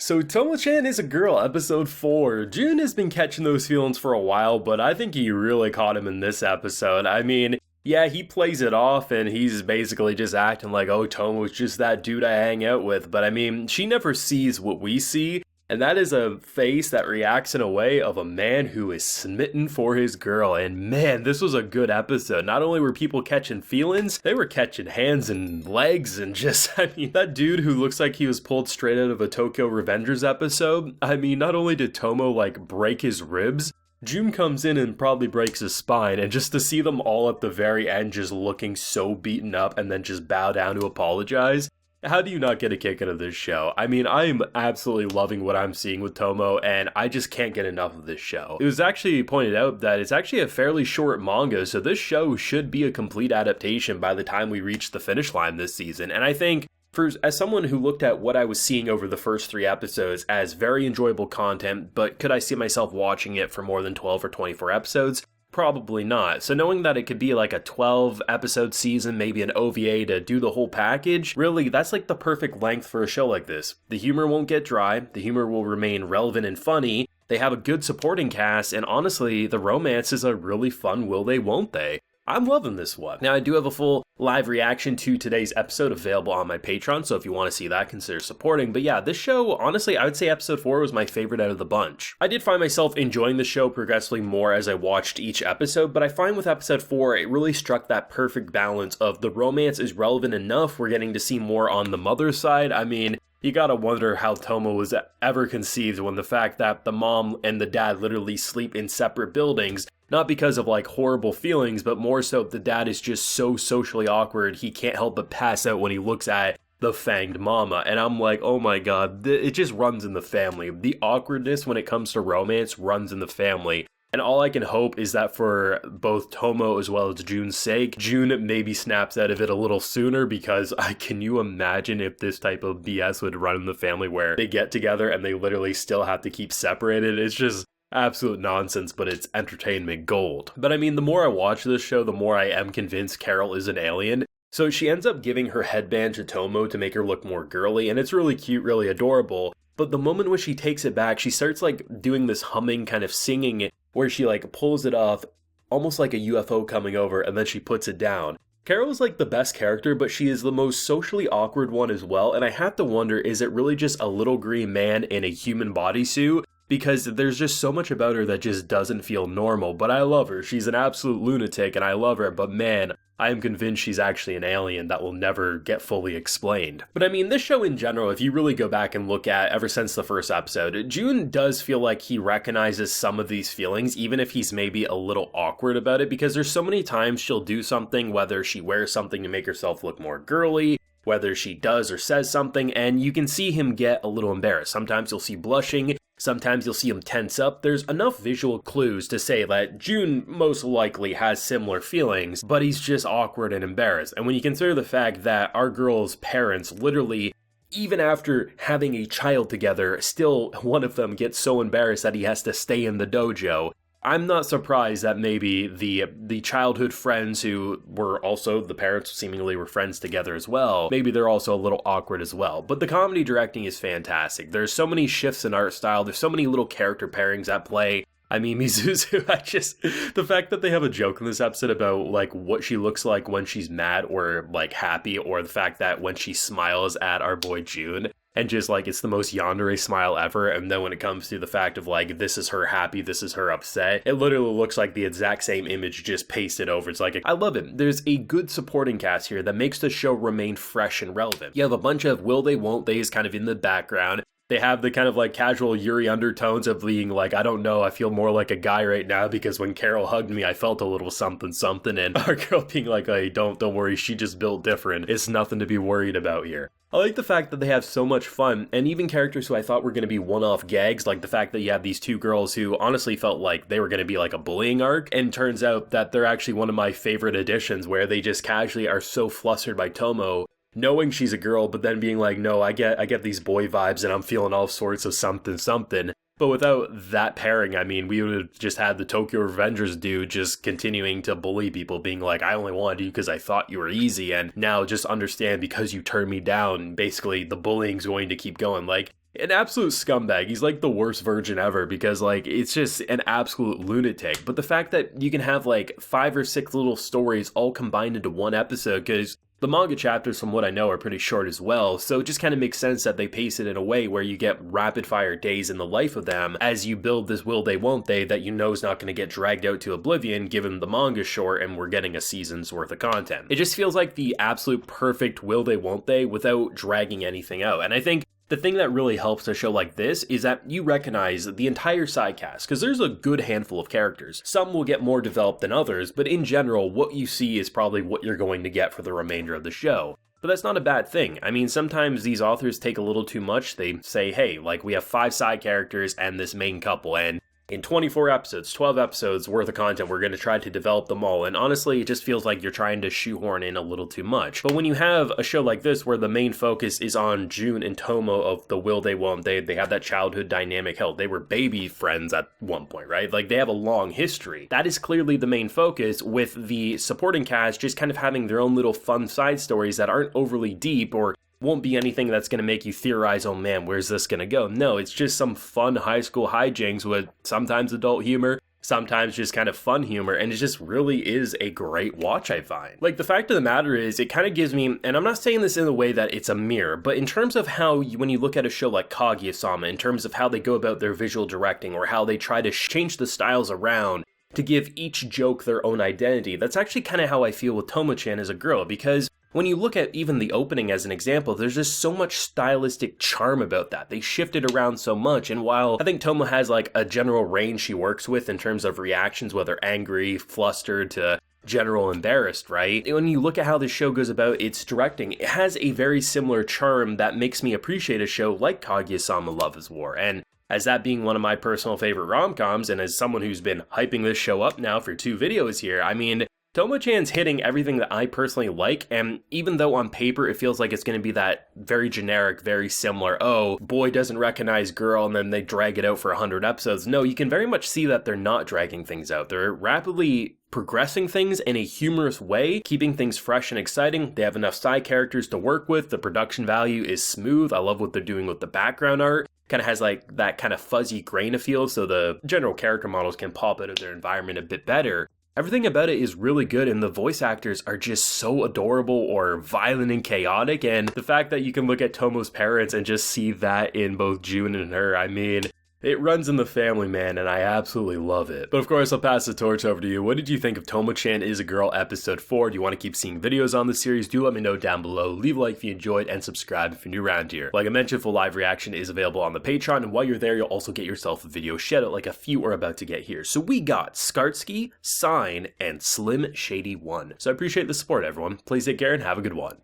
So Tomo-chan is a girl, episode 4. Jun has been catching those feelings for a while, but I think he really caught him in this episode. I mean, yeah, he plays it off and he's basically just acting like, oh, Tomo's just that dude I hang out with. But I mean, she never sees what we see. And that is a face that reacts in a way of a man who is smitten for his girl. And man, this was a good episode. Not only were people catching feelings, they were catching hands and legs and just, I mean, that dude who looks like he was pulled straight out of a Tokyo Revengers episode. I mean, not only did Tomo like break his ribs, Jun comes in and probably breaks his spine, and just to see them all at the very end just looking so beaten up and then just bow down to apologize. How do you not get a kick out of this show? I mean, I'm absolutely loving what I'm seeing with Tomo, and I just can't get enough of this show. It was actually pointed out that it's actually a fairly short manga, so this show should be a complete adaptation by the time we reach the finish line this season, and I think, as someone who looked at what I was seeing over the first 3 episodes as very enjoyable content, but could I see myself watching it for more than 12 or 24 episodes? Probably not. So knowing that it could be like a 12 episode season, maybe an OVA to do the whole package, really that's like the perfect length for a show like this. The humor won't get dry, the humor will remain relevant and funny, they have a good supporting cast, and honestly, the romance is a really fun will they won't they. I'm loving this one. Now, I do have a full live reaction to today's episode available on my Patreon, so if you want to see that, consider supporting. But yeah, this show, honestly, I would say episode 4 was my favorite out of the bunch. I did find myself enjoying the show progressively more as I watched each episode, but I find with episode 4, it really struck that perfect balance of the romance is relevant enough, we're getting to see more on the mother's side. I mean, you gotta wonder how Tomo was ever conceived when the fact that the mom and the dad literally sleep in separate buildings, not because of like horrible feelings, but more so the dad is just so socially awkward he can't help but pass out when he looks at the fanged mama. And I'm like, oh my god, it just runs in the family. The awkwardness when it comes to romance runs in the family. And all I can hope is that for both Tomo as well as Jun's sake, Jun maybe snaps out of it a little sooner, because can you imagine if this type of BS would run in the family where they get together and they literally still have to keep separated? It's just absolute nonsense, but it's entertainment gold. But I mean, the more I watch this show, the more I am convinced Carol is an alien. So she ends up giving her headband to Tomo to make her look more girly, and it's really cute, really adorable. But the moment when she takes it back, she starts like doing this humming kind of singing where she like pulls it off almost like a UFO coming over, and then she puts it down. Carol is like the best character, but she is the most socially awkward one as well, and I have to wonder, is it really just a little green man in a human bodysuit? Because there's just so much about her that just doesn't feel normal, but I love her. She's an absolute lunatic and I love her, but man, I am convinced she's actually an alien that will never get fully explained. But I mean, this show in general, if you really go back and look at ever since the first episode, Jun does feel like he recognizes some of these feelings, even if he's maybe a little awkward about it, because there's so many times she'll do something, whether she wears something to make herself look more girly, whether she does or says something, and you can see him get a little embarrassed. Sometimes you'll see blushing, sometimes you'll see him tense up. There's enough visual clues to say that Jun most likely has similar feelings, but he's just awkward and embarrassed. And when you consider the fact that our girl's parents literally, even after having a child together, still one of them gets so embarrassed that he has to stay in the dojo, I'm not surprised that maybe the childhood friends who were also, the parents seemingly were friends together as well, maybe they're also a little awkward as well. But the comedy directing is fantastic. There's so many shifts in art style, there's so many little character pairings at play. I mean, Mizuzu, the fact that they have a joke in this episode about, like, what she looks like when she's mad or, like, happy, or the fact that when she smiles at our boy Jun, and just, like, it's the most yandere smile ever, and then when it comes to the fact of, like, this is her happy, this is her upset, it literally looks like the exact same image just pasted over. It's like, I love it. There's a good supporting cast here that makes the show remain fresh and relevant. You have a bunch of will they, won't they's kind of in the background. They have the kind of like casual Yuri undertones of being like, I don't know, I feel more like a guy right now because when Carol hugged me, I felt a little something something, and our girl being like, hey, don't worry, she just built different. It's nothing to be worried about here. I like the fact that they have so much fun, and even characters who I thought were going to be one-off gags, like the fact that you have these two girls who honestly felt like they were going to be like a bullying arc, and turns out that they're actually one of my favorite additions, where they just casually are so flustered by Tomo, knowing she's a girl, but then being like, no, I get these boy vibes and I'm feeling all sorts of something. But without that pairing, I mean, we would have just had the Tokyo Revengers dude just continuing to bully people, being like, I only wanted you because I thought you were easy, and now just understand because you turned me down, basically the bullying's going to keep going. Like, an absolute scumbag. He's like the worst virgin ever because like it's just an absolute lunatic. But the fact that you can have like 5 or 6 little stories all combined into one episode, because the manga chapters, from what I know, are pretty short as well, so it just kind of makes sense that they pace it in a way where you get rapid-fire days in the life of them as you build this will they, won't they that you know is not going to get dragged out to oblivion given the manga's short and we're getting a season's worth of content. It just feels like the absolute perfect will they, won't they without dragging anything out, and I think the thing that really helps a show like this is that you recognize the entire side cast, because there's a good handful of characters. Some will get more developed than others, but in general, what you see is probably what you're going to get for the remainder of the show. But that's not a bad thing. I mean, sometimes these authors take a little too much. They say, hey, like, we have 5 side characters and this main couple, and in 24 episodes, 12 episodes worth of content, we're going to try to develop them all, and honestly, it just feels like you're trying to shoehorn in a little too much. But when you have a show like this where the main focus is on JUN and Tomo of the will they, won't they have that childhood dynamic. Hell, they were baby friends at one point, right? Like, they have a long history. That is clearly the main focus, with the supporting cast just kind of having their own little fun side stories that aren't overly deep or won't be anything that's going to make you theorize, oh man, where's this going to go? No, it's just some fun high school hijinks with sometimes adult humor, sometimes just kind of fun humor, and it just really is a great watch, I find. Like, the fact of the matter is, it kind of gives me, and I'm not saying this in a way that it's a mirror, but in terms of how, when you look at a show like Kaguya-sama, in terms of how they go about their visual directing, or how they try to change the styles around to give each joke their own identity, that's actually kind of how I feel with Tomo-chan as a girl, because when you look at even the opening as an example, there's just so much stylistic charm about that. They shift it around so much, and while I think Tomo has like a general range she works with in terms of reactions, whether angry, flustered, to general embarrassed, right? When you look at how this show goes about its directing, it has a very similar charm that makes me appreciate a show like Kaguya-sama Love is War, and as that being one of my personal favorite rom-coms, and as someone who's been hyping this show up now for 2 videos here, I mean, Tomo-chan's hitting everything that I personally like, and even though on paper it feels like it's going to be that very generic, very similar, oh, boy doesn't recognize girl and then they drag it out for 100 episodes, no, you can very much see that they're not dragging things out. They're rapidly progressing things in a humorous way, keeping things fresh and exciting. They have enough side characters to work with, the production value is smooth, I love what they're doing with the background art. Kind of has like that kind of fuzzy grain of feel so the general character models can pop out of their environment a bit better. Everything about it is really good, and the voice actors are just so adorable or violent and chaotic, and the fact that you can look at Tomo's parents and just see that in both JUN and her, I mean, it runs in the family, man, and I absolutely love it. But of course, I'll pass the torch over to you. What did you think of Tomo-chan Is a Girl episode 4? Do you want to keep seeing videos on the series? Do let me know down below. Leave a like if you enjoyed, and subscribe if you're new around here. Like I mentioned, full live reaction is available on the Patreon, and while you're there, you'll also get yourself a video shoutout like a few are about to get here. So we got Skarsky, Sign, and Slim Shady 1. So I appreciate the support, everyone. Please take care and have a good one.